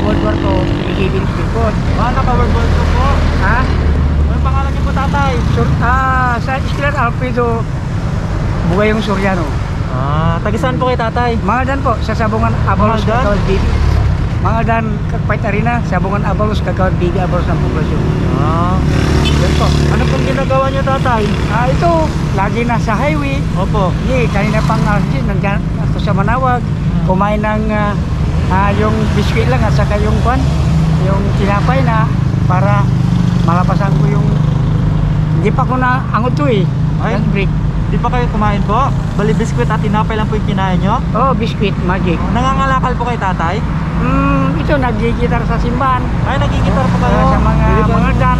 World War II, Philippines Speedboat. Naka-World War II po. Ha? Anong pangalan niyo po, tatay? Sa Isler Alfredo Bugayong Soriano. Taga saan po kay tatay? Mangaldan po, sa Sabungan Abalos, Mangaldan? Kagawad Bibi. Mangaldan, Kagpait Arena, Sabungan Abalos, Kagawad Bibi, Abalos ng poblasyon. Yan po. Ano pong ginagawa niyo, tatay? Ito, lagi na sa highway. Opo. Kanina pang nandiyan ako sa Manawag. Kumain ng yung biskuit lang at saka yung yung tinapay na para malapasan ko yung hindi pa ko na angot to eh. Ay. Yung break. Di pa kayo kumain po? Bali biskwit at tinapay lang po yung kinain nyo? Oh, biskuit, magic. Nangangalakal po kay tatay? Ito, naggigitar sa simbahan. Ay, nagigitar po kayo? Sa mga dan.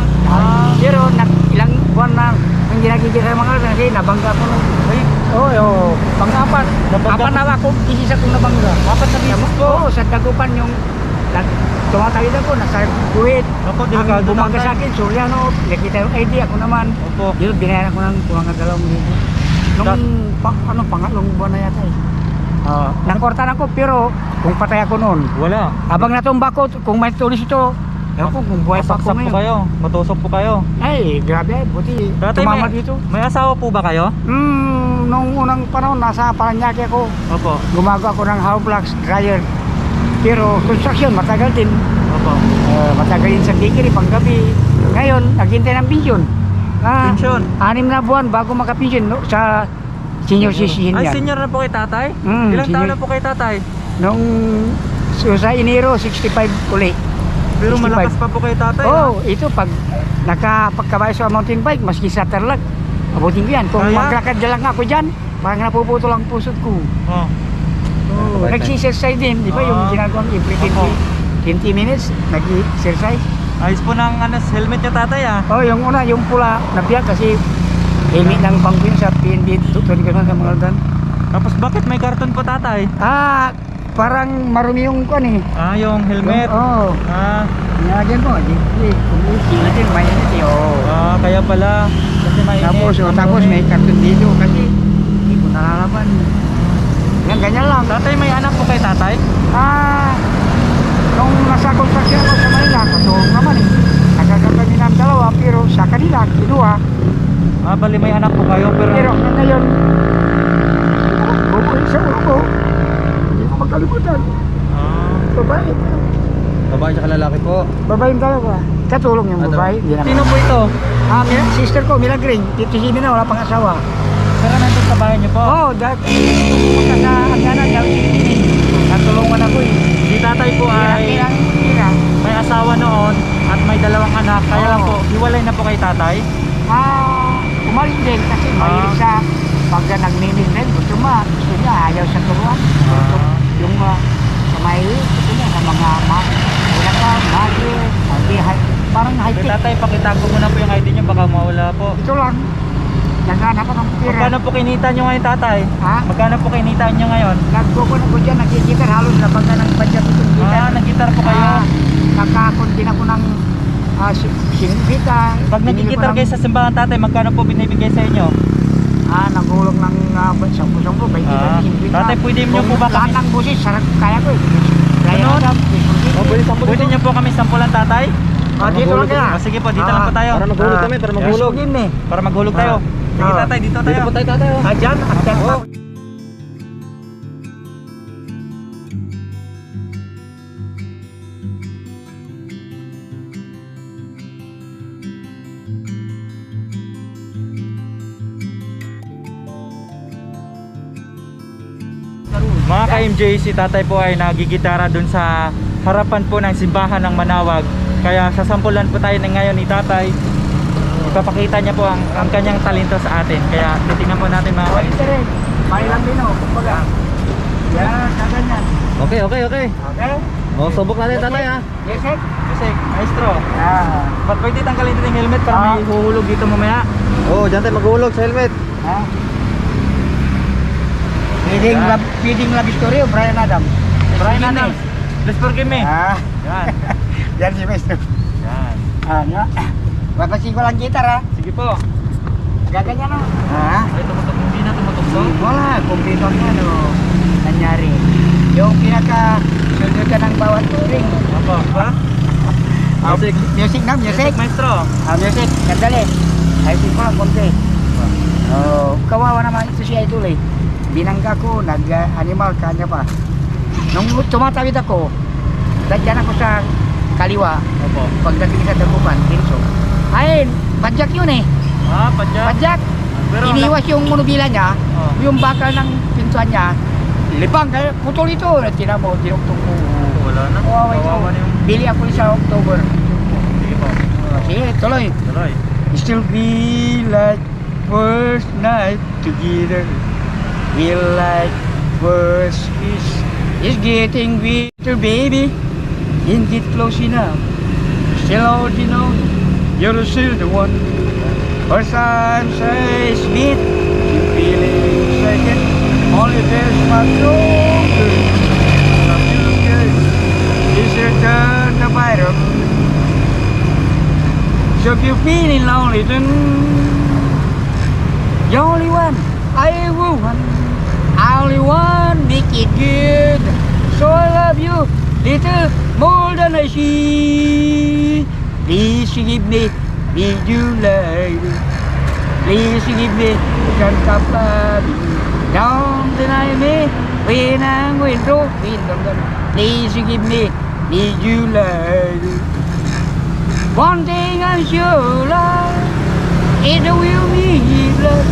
Pero ilang buwan na hindi nagigitar sa mga dan kasi nabangga ko nung pang-apat. Apat na ako, isis akong nabangga. Apat na bisis po? Oo, sa Dagupan yung tumatawid ako, nasa guhit. Opo, Ang delikado bumangga tatay. sa akin, Soriano, nakita yung ID, ako naman. Opo. Dito, binayan ako ng kulang na 2,000. Nung pangatlong buwan na yata eh. Nakortan ako, pero kung patay ako noon. Wala. Habang natumba ko, kung may tulis ito, ewan ko kung buhay pa ako Masaksak po ngayon. kayo, matusok po kayo. Ay, grabe, buti Tatay, tumama may, dito. may asawa po ba kayo? Nung unang panahon, nasa Paranaque ako. Opo. Gumagawa ako ng hollow blocks, dryer. Pero construction, matagal din. Opo. Matagal din sa bakery, panggabi. Ngayon, naghintay ng pension. Pension? 6 na buwan bago makapension no? Sa senior citizen Ay, yan. senior na po kay tatay? Ilang senior. taon na po kay tatay? Nung sa Enero, 65 uli. Pero 65. malakas pa po kay tatay. Ito pag nakapagkabayo sa mountain bike, maski sa tarlac, abutin ko yan. Kung Kaya? maglakad lang ako dyan, parang napuputol ang pusod ko. Nag-exercise din, di ba yung ginagawa ko every 20 minutes, nag-exercise. Ayos po ng helmet niya, tatay Yung una, yung pula, nabiyak kasi helmet ng pangkin sa PNB, tutuloy ko sa mga dan. Tapos bakit may karton po, tatay? Parang marumi yung kwan eh. Yung helmet. Nilagyan ko, kumuti natin, mainit eh. Kaya pala. Kasi mainit. Tapos may karton dito kasi hindi ko nalalaban. Yan, ganyan lang. Tatay, may anak po kay tatay? Nung nasa construction ako sa Manila, katulong naman eh. Nagkakagami ng dalawa, pero sa kanila, kinuha. Bali may anak po kayo, Pero ngayon, bubuhay sa ulo ko. Hindi ko magkalimutan. Babae. Babae tsaka lalaki po. Babae yung dalawa. Katulong yung babae. Hindi naman. Sino po ito? Sister ko, Milagring. Tito Jimmy na, wala pang asawa. Pero nandun sa bahay niyo po? Dahil punta sa Agana, natulungan ako eh. Si tatay po ay may asawa noon at may dalawang anak. Kaya lang po, hiwalay na po kay tatay? Umalis din kasi mahilig sa pagka nagmimignan. Gusto niya, ayaw sa turuan. Yung sa mahilig, gusto niya sa mga parang Si high-tech. tatay, pakitago mo na po yung ID niyo, baka mawala po. Ito lang. Naghanap ako ng pira. Magkano po kinita niyo ngayon, tatay? Magkano po kinita niyo ngayon? Nagkukun ako dyan, nagkikitar halos na pagka ng budget itong gitar. Naggitar po kayo? Nakakon din ako ng sinibita. Pag nagkikitar kayo sa simbahan, tatay, magkano po binibigay sa inyo? Nagulong ng 10-10, 20-20. Tatay, pwede niyo po ba lahat kami? ng busis, kaya ko eh. Kaya Ano? Pwede niyo po kami sampulan, tatay? Dito lang kaya. Sige po, dito lang po tayo. Para maghulog kami, para maghulog. Para maghulog tayo. Sige, tatay, dito tayo. Dito po tayo, tatay. Dyan, after pa. Mga ka-MJ, si tatay po ay nagigitara dun sa harapan po ng simbahan ng Manawag. Kaya sasampulan po tayo ngayon ni tatay. Ipapakita niya po ang kanyang talento sa atin. Kaya titingnan po natin mga ka-MJ. May lang din o, kumbaga. Yan, kaganyan. Okay. Okay? Subok natin tatay ha. Yes, sir. Kasi, maestro. Ah. Ba't pwede tanggalin dito yung helmet para may huhulog dito mamaya? Diyan tayo maghulog sa helmet. Feeding love story o Brian Adams? Brian Adams, let's forgive me. Yan. Yan si Maestro. Yan. Nga. Papasin ko lang gitar ha. Sige po. Gaganyan o. Ay, tumutok, hindi na tumutok. Wala, kumpleto nga no. Nangyari. Yung pinaka sunod ka ng bawat string. Opo. Ha? Music. Music na, music. Maestro. Music, sandali. Ayusin ko lang konti. Kawawa naman ito si Idol eh. Binangga ko, nag-animal kanya pa. Nung tumatawid ako, dadyan ako sa kaliwa. Opo. Pagdating sa Dagupan, Tinso. Ay, padjak yun eh. Ah, padyak. Padjak. Pero Iniwas yung monobila niya, Oh. yung bakal ng pintuan niya. Libang, kaya putol ito. Tira mo, dinugtong ko. wala na. Kawawa ito. Kawawa na yung... Bili ako sa October. Sige po. Sige, tuloy. Tuloy. Still feel like first night together. Feel like first kiss is getting better, baby. Can't get close enough. Still holding on. You're still the one. First time says meet. You feeling second. Only there's my shoulder. Some you good. Is your turn to bite up. So if you're feeling lonely, then the only one I will want, I only want make it good. So I love you little more than I see. Please give me, need you like. Please give me, can't stop loving. Don't deny me when I'm going through. Please give me, need you like. One thing I'm sure of, it will be love.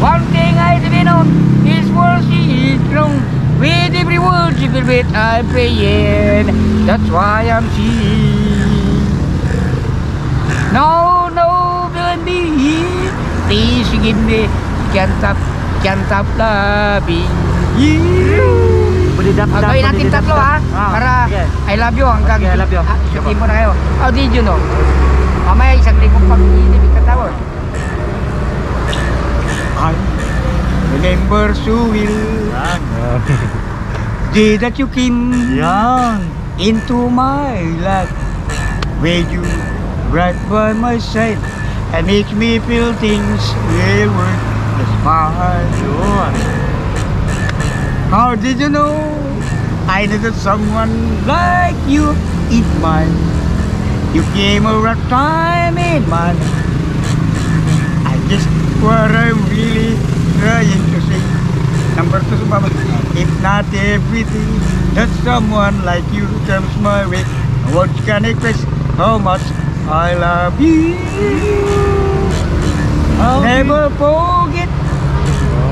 One thing I depend on is for she is strong. With every word, every breath I'm praying. That's why I'm here. No, no, believe me. Please give me, can't stop loving you. Gawin natin tatlo ha, para sige. I love you hanggang Okay, I love you. Sukin mo na kayo. How did you know? Mamaya isang lingkong pag-iinibig ka tawag. I remember so well Yan. day that you came Yan. into my life, where you right by my side and makes me feel things will worth the smile. Yun. How did you know I needed someone like you in mine? You came a right time in mine. I just what I'm really trying to say. Number 2 sa baba. If not everything, that someone like you comes my way. Words can express how much I love you. Never forget.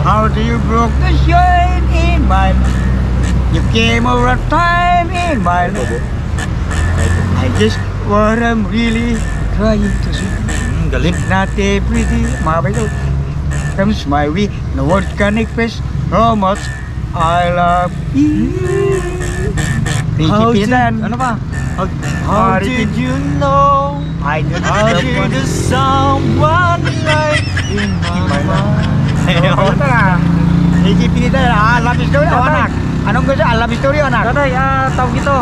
How do you broke the shine in my life? You came over time in my life. I just what I'm really trying to say. Galing. Not everything, mga baito, comes my way. No words can express how much I love you. Ano pa? How did you know? I did How did someone like in my mind? Ano na? Ikipinitan na, love story o Tatay. anak? Anong gusto? Love story o anak? Tatay, tawag ito.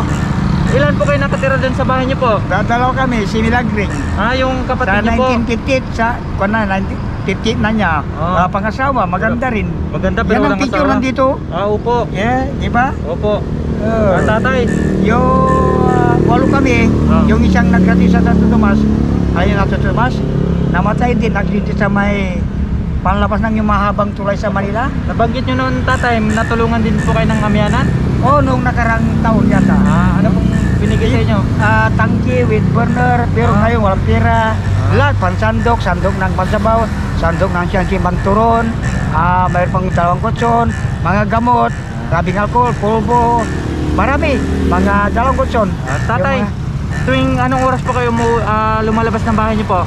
Ilan po kayo nakatira dun sa bahay niyo po? Dadalaw kami, si Milagring. Yung Sa kapatid niyo po. 1958, sa, kung na, 1958 na niya. Ah. Pangasawa, maganda rin. Maganda pero Yan ang walang picture asawa. nandito. Opo. Yeah, di ba? Opo. Oh. Tatay. Yung walo kami, Ah. yung isang nagkati sa Santo Tomas, ayun na Santo Tomas, namatay din, nagdito sa may panlabas ng yung mahabang tulay sa Manila. Nabanggit nyo noon tatay, natulungan din po kayo ng amyanan? O, nung nakarang taon yata. Ano pong binigay sa inyo? Tangki with burner, pero Ah. ngayon walang pera. Lahat, pansandok, sandok ng pansabaw, sandok ng siyangki banturon, mayroon pang dalawang kutson, mga gamot, grabing alcohol, pulbo, marami, mga dalawang kutson. Tatay, Yung tuwing anong oras po kayo lumalabas ng bahay niyo po?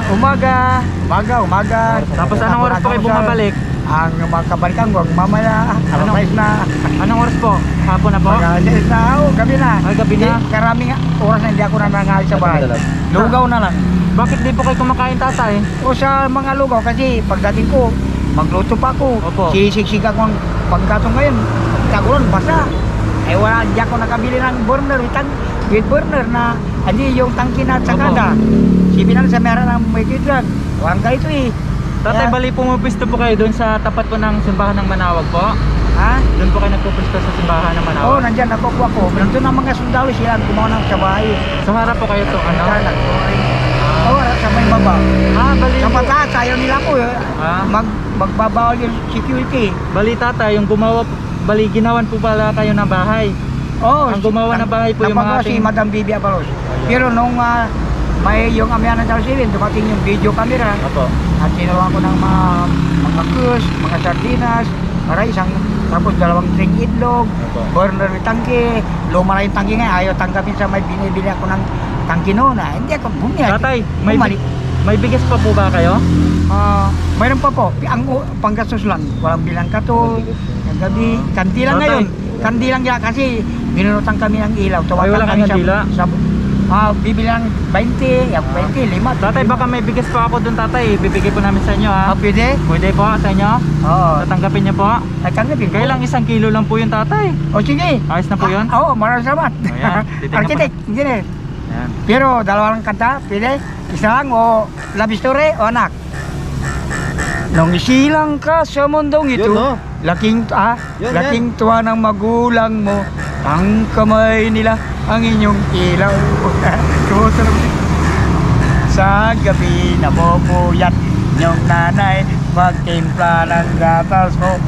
umaga. Tapos anong oras po kayo bumabalik? Ang mga kabalikan ko, mamaya, Anong- alas na. Anong oras po? Hapon na po? Mag-alis na ako, gabi na. Ay, gabi na? Hindi, karaming oras na hindi ako na nangalis sa bahay. Lugaw na lang. Bakit di po kayo kumakain tatay? O sa mga lugaw kasi pagdating ko, magluto pa ako. Opo. Sisiksik ako ang pagkatong ngayon. Tagulan, basa. Eh wala, hindi ako nakabili ng burner, with burner na, hindi yung tangki na tsakada. Sibinan sa meron ng may kidrag. Huwag ka ito eh. Tatay, Kaya- bali pumapisto po kayo doon sa tapat po ng simbahan ng Manawag po? Ha? Doon po kayo nagpupusto sa simbahan ng Manawag? Oo, nandyan ako ako. Nandun ang mga sundalo sila gumawa ng sabay. Sa harap po kayo to, ano? Oo, sa may baba. Bali. Sa mataas, ayaw nila po Ah. magbabawal yung security. Bali tatay, yung gumawa, bali ginawan po pala kayo ng bahay. Oo. Ang gumawa ng bahay po yung mga si Madam Bibi Abalos. Pero nung may yung Amihan ng Dalsilin, dumating yung video camera Opo. at ginawa ko ng mga cruise, mga sardinas, para isang, tapos 2 tring itlog, Opo. burner with tangke, luma na yung tangke ngayon, ayaw tanggapin sa may binibili ako ng tangke noon. Hindi ako bumiyag. Tatay, may, Bumalik. may bigas pa po ba kayo? Mayroon pa po, ang panggastos lang, walang bilang katol, ang gabi, kanti lang Tatay. ngayon. Kanti lang yan kasi binunutan kami ng ilaw. Ay, wala kang kandila? Bibili ng 20, yung 20, 5. Tatay, baka may bigas pa ako doon tatay. Bibigay po namin sa inyo ha. Pwede? Pwede po sa inyo? Oo. Tatanggapin niyo po? Ay, tanggapin ko. Kailang 1 kilo lang po yung tatay. O sige. Ayos na po yun? Oo, maraming salamat. Ayan, titignan Architect, engineer. Ayan. Pero dalawa lang kanta, pwede? Isa lang o love story o anak? Nung isilang ka sa mundong ito, Yun, no? laking Yun, tuwa ng magulang mo, ang kamay nila ang inyong ilaw. Tutunog. Sa gabi na bubuyat yung nanay magtimpla ng gatas mo.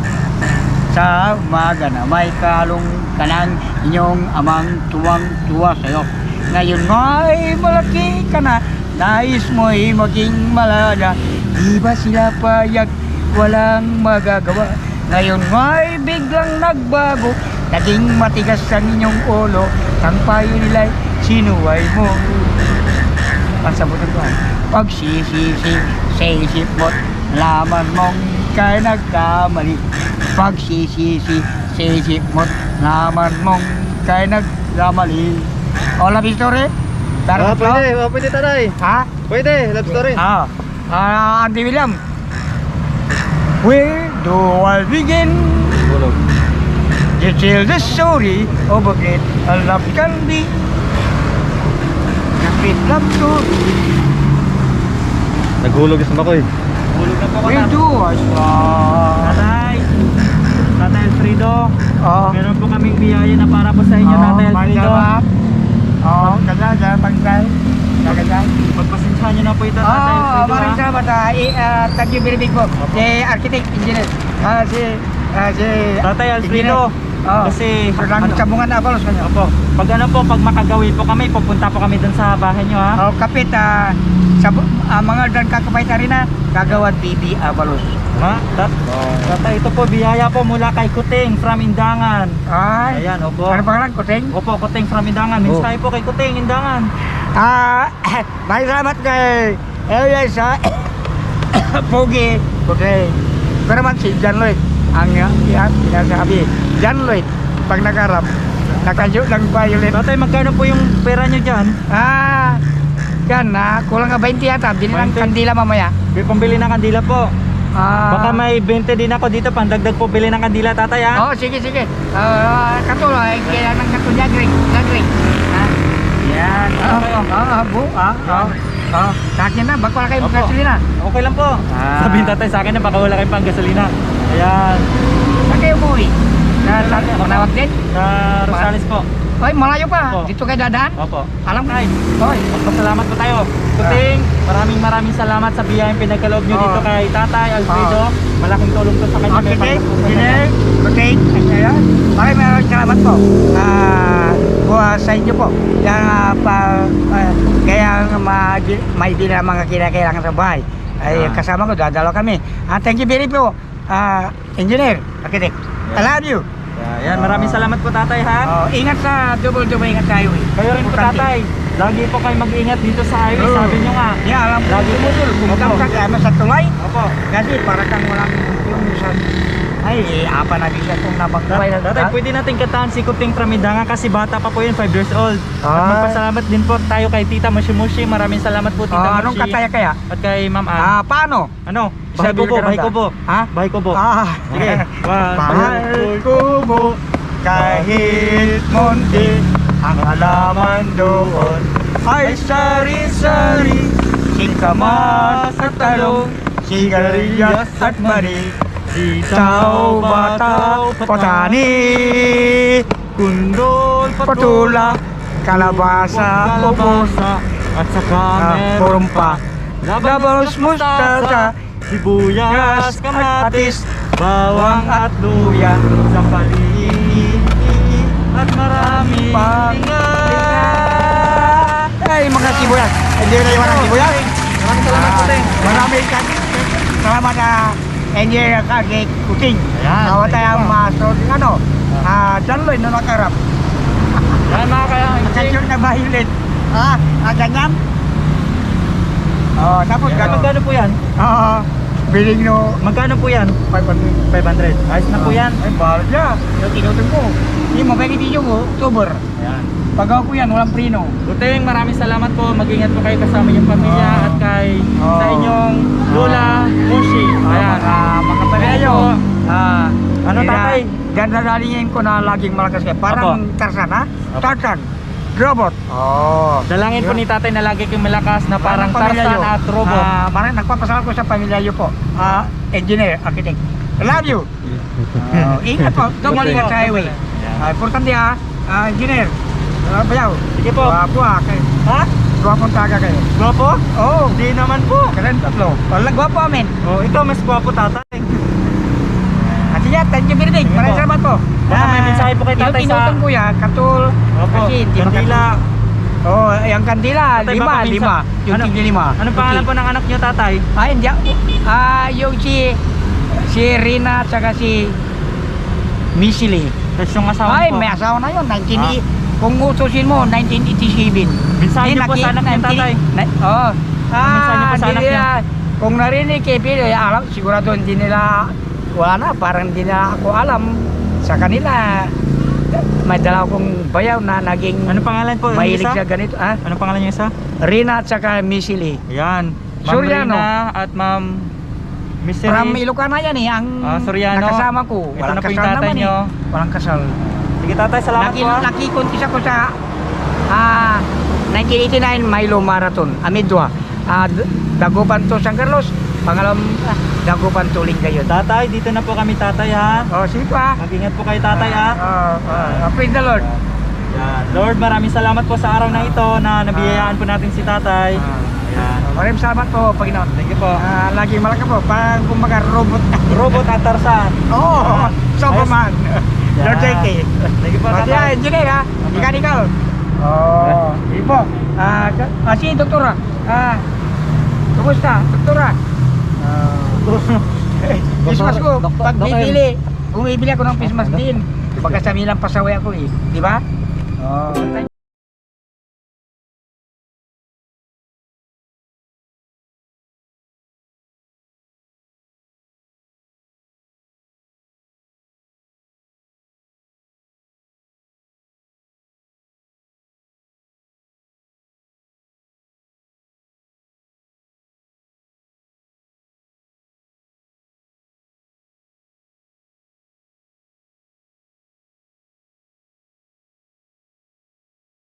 Sa umaga na may kalong kanang inyong amang tuwang-tuwa sa'yo. Ngayon nga'y malaki ka na, nais mo'y maging malaya. Di ba sila payag, walang magagawa. Ngayon nga'y biglang nagbago, naging matigas ang inyong ulo. Ang payo nila'y sinuway mo. Pansabot ko. Pagsisisi sa isip mo't laman mong kay nagkamali. Pagsisisi sa isip mo't laman mong kay nagkamali. O, love story? Pwede tatay. Ha? Pwede, love story. Andy William. Where do I begin Gulog. to tell the story of a great love can be? A great love story. Naghulog sa makoy. Hulog na po ko Where do I start? Tatay, Tatay Alfredo, Oh, meron po kaming biyaya na para po sa inyo, Tatay Alfredo. kaya pagkay. Kaya. Pagpasensyahan nyo na po ito, Tatay Alfredo. Maraming ha? salamat. Thank you very big po. Si architect, engineer. Si Tatay Alfredo, kasi Ang sabungan na abalos kanya. Opo, pag ano po, pag makagawi po kami, pupunta po kami dun sa bahay nyo ha. Kapit, mga dan kakapay na rin na kagawan BB Abalos. Ha? Tatay, ito po, biyaya po mula kay Kuting from Indangan. Ay, Ayan, opo. ano pangalan? Kuting? Opo, Kuting from Indangan. Mensahe po kay Kuting, Indangan. May salamat kay sa Pogi Kuting. Pero man si John Lloyd ang sinasabi. John Lloyd, pag nakarap, nakayo ng violet. Tatay, magkano po yung pera nyo dyan? Yan, kulang nga 20 yata. Bili ng 20. kandila mamaya. Pambili ng kandila po. Baka may 20 din ako dito, pandagdag po bili ng kandila, tatay ha. Sige. Katuloy, kaya ng katulyagring. Yan. Sa akin na, baka wala kayo Opo. gasolina. Okay lang po. Sabihin tatay sa akin na baka wala kayong pang gasolina. Ayan. Saan kayo umuwi? Sa Manawag din? Sa Rosales po. Oy, malayo pa. Opo. Dito kayo dadaan? Opo. Alam ko. Ay, Oy. magpasalamat po tayo. Kuting, maraming salamat sa biyayang pinagkaloob nyo dito kay Tatay Alfredo. Malaking tulong to sa kanya. Okay, May Tek. panggastos Sige. na- Okay. Ayan. Maraming salamat po. Sa inyo po. Kaya may din ang mga kinakailangan sa bahay. Ay, kasama ko, dadalaw kami. Thank you very much po. Engineer, architect. I love you. Ayan, maraming salamat po tatay ha. Ingat sa double ingat tayo eh. Kayo rin po tatay. Lagi po kayo mag-ingat dito sa highway. Oo. Sabi nyo nga. Alam ko, Lagi po. pumunta Opo. ka kaya sa tulay. Opo. Kasi para kang walang yung sa... apa na siya kung nabagpay na Tatay, pwede natin kantahan si Kuting Tramidanga kasi bata pa po yun, 5 years old. At Ah. magpasalamat din po tayo kay Tita Mushi Mushi. Maraming salamat po Tita Anong Mushi. kataya kaya? At kay Ma'am Ann. Paano? Ano? Bahay ko po, bahay ko po. Ha? Bahay ko po. Sige. Mahal ko mo kahit munti ang halaman doon ay sari-sari, singkamas at talong, sigarilyas at mani, Sitaw, bataw, patani, kundol, patula, kalabasa, ubos, at saka meron pa. Labos, mustasa, sibuyas, kamatis, bawang at luya, sa paligid at marami pang ingat. Ay, mga sibuyas. Hindi na iwan ang sibuyas. Maraming salamat po, Teng. Marami ka. Salamat na engineer ka kay Kuting. Ayan, Tawa thank tayo you po. maso. Ano? Daloy na nakarap. Yan mga ka-MJ. Attention na violet. Ganyan? Tapos Yan. gano'n. Magkano po yan? Biling no Magkano po yan? 500. 500. Ayos na po yan. Ay, bahal niya. Yung tinutong ko. Hindi mo, pwede video mo, October. Ayan. Pagawa ko yan, walang prino. Uteng, maraming salamat po. Mag-ingat po kayo kasama yung pamilya at kay sa inyong Lola Mushi. Ayan. Mga Ayan palayo. po. Ano, tatay? Ganda nalingin ko na laging malakas kayo. Parang Tarzan, ha? Opo. Tarzan. Robot. Dalangin po ni tatay na lagi kayong malakas na parang Tarzan at robot. Parang nagpapasalamat ko sa pamilya po. Engineer, architect. I love you. Ingat po. Don't Buti. ingat sa highway. Importante engineer. Bayaw. Sige po. Guwapo kayo. Ha? Guwapong taga kayo. Gwapo? Oo. Hindi naman po. Kailan tatlo? Walang guwapo amin. Oh, ikaw mas gwapo tatay. At sige, thank you very much. Sige Maraming po. salamat po. Baka may mensahe po kay tatay sa- Tinutong ko yan, katul. Opo. Kasi hindi Kandila. Yung kandila, Tatay, baka minsan- lima. Yung Ano- tigil lima. Anong pangalan po ng anak niyo tatay? Hindi. Yung si Rina at saka si Misili. Tapos yung asawa Ay, po. may asawa na yun. Kung utusin mo, 1987. Mensahe niyo po sa anak niyo tatay. Oo. mensahe niyo po sa anak niyo? Kung narinig kay Pili, alam, sigurado hindi nila, wala na, parang hindi na ako alam sa kanila. May dala akong bayaw na naging Anong pangalan po? Yung mahilig isa? sa ganito. Anong pangalan niyo isa? Rina at saka Misili. Yan. Ma'am Soriano. Rina at Ma'am Mystery. From Ilocana yan ang Soriano. nakasama ko. Ito Walang na po yung kasal tatay naman nyo. Walang kasal. Sige tatay, salamat po. Nakikuntis ako sa 1989 Milo Marathon, Amidwa. Dagupan to San Carlos, pangalam Dagupan to Lingayon. Tatay, dito na po kami tatay ha. Sige pa. Mag-ingat po kayo tatay ha. Praise the Lord. Yan. Lord, maraming salamat po sa araw na ito na nabiyayaan po natin si tatay. Yan. Maraming salamat po, Panginoon. Thank you po. Lagi malaki po, parang kumbaga robot. Robot at Tarzan. Oo, Superman. Yan. Lord, thank you. Thank you po Pati tatay. engineer ha, mechanical. Ipo. Si doktora. Kumusta, doktora? Christmas ko, pag bumibili ako ng Christmas din. Pagka sa Milan pasaway ako di ba?